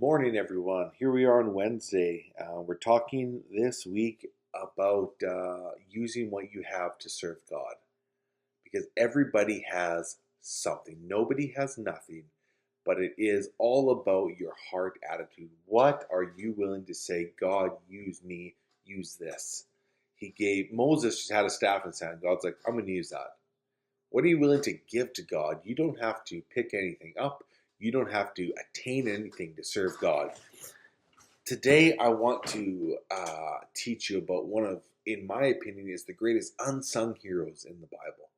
Morning, everyone. Here we are on Wednesday. We're talking this week about using what you have to serve God because everybody has something. Nobody has nothing, but it is all about your heart attitude. What are you willing to say, God, use me, use this? Moses just had a staff in his hand. God's like, I'm going to use that. What are you willing to give to God? You don't have to pick anything up. You don't have to attain anything to serve God. Today, I want to teach you about one of, in my opinion, is the greatest unsung heroes in the Bible.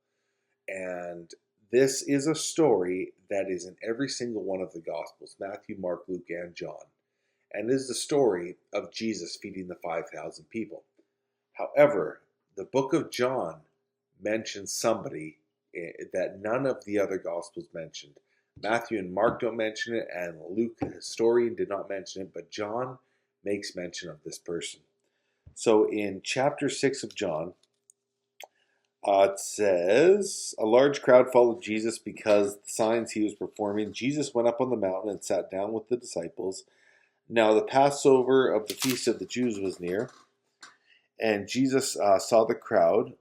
And this is a story that is in every single one of the Gospels, Matthew, Mark, Luke, and John. And this is the story of Jesus feeding the 5,000 people. However, the book of John mentions somebody that none of the other Gospels mentioned. Matthew and Mark don't mention it, and Luke, the historian, did not mention it, but John makes mention of this person. So in chapter 6 of John, it says, a large crowd followed Jesus because the signs he was performing. Jesus went up on the mountain and sat down with the disciples. Now the Passover of the feast of the Jews was near, and Jesus saw the crowd,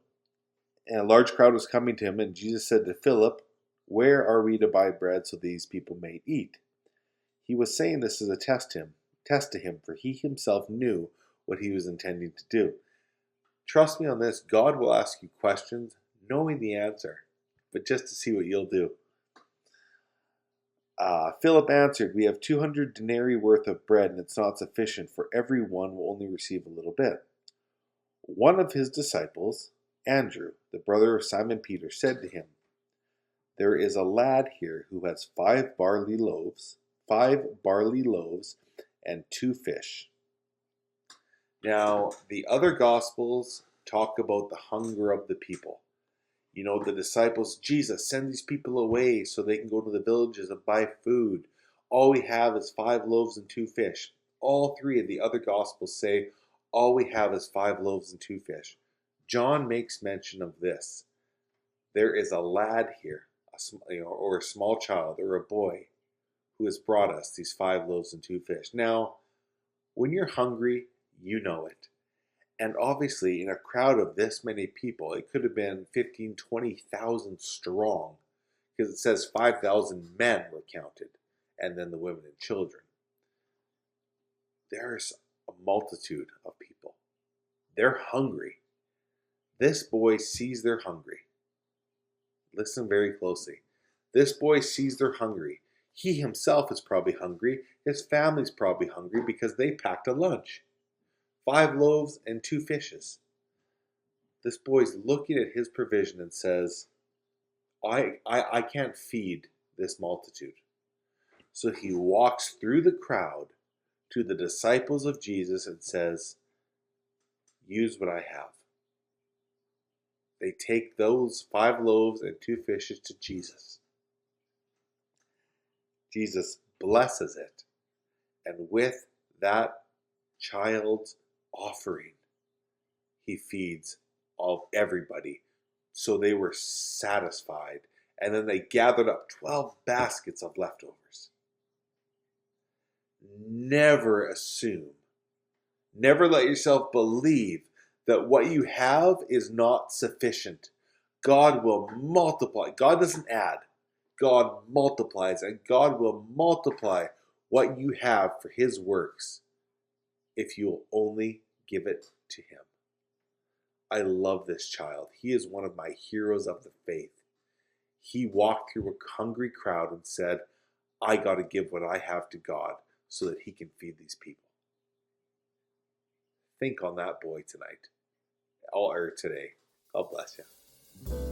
and a large crowd was coming to him, and Jesus said to Philip, "Where are we to buy bread so these people may eat?" He was saying this as a test to him, for he himself knew what he was intending to do. Trust me on this, God will ask you questions knowing the answer, but just to see what you'll do. Philip answered, "We have 200 denarii worth of bread, and it's not sufficient, for every one will only receive a little bit." One of his disciples, Andrew, the brother of Simon Peter, said to him, "There is a lad here who has five barley loaves and 2 fish." Now, the other Gospels talk about the hunger of the people. You know, the disciples, Jesus, send these people away so they can go to the villages and buy food. All we have is 5 loaves and 2 fish. All 3 of the other Gospels say, all we have is 5 loaves and 2 fish. John makes mention of this. There is a lad here, or a small child, or a boy, who has brought us these 5 loaves and 2 fish. Now, when you're hungry, you know it. And obviously, in a crowd of this many people, it could have been 15,000, 20,000 strong, because it says 5,000 men were counted, and then the women and children. There's a multitude of people. They're hungry. This boy sees they're hungry. Listen very closely. This boy sees they're hungry. He himself is probably hungry. His family's probably hungry because they packed a lunch. 5 loaves and 2 fishes. This boy's looking at his provision and says, I can't feed this multitude. So he walks through the crowd to the disciples of Jesus and says, use what I have. They take those 5 loaves and 2 fishes to Jesus. Jesus blesses it. And with that child's offering, he feeds everybody. So they were satisfied. And then they gathered up 12 baskets of leftovers. Never assume, never let yourself believe that what you have is not sufficient. God will multiply. God doesn't add. God multiplies, and God will multiply what you have for his works if you'll only give it to him. I love this child. He is one of my heroes of the faith. He walked through a hungry crowd and said, I got to give what I have to God so that he can feed these people. Think on that boy tonight, or today. God bless you.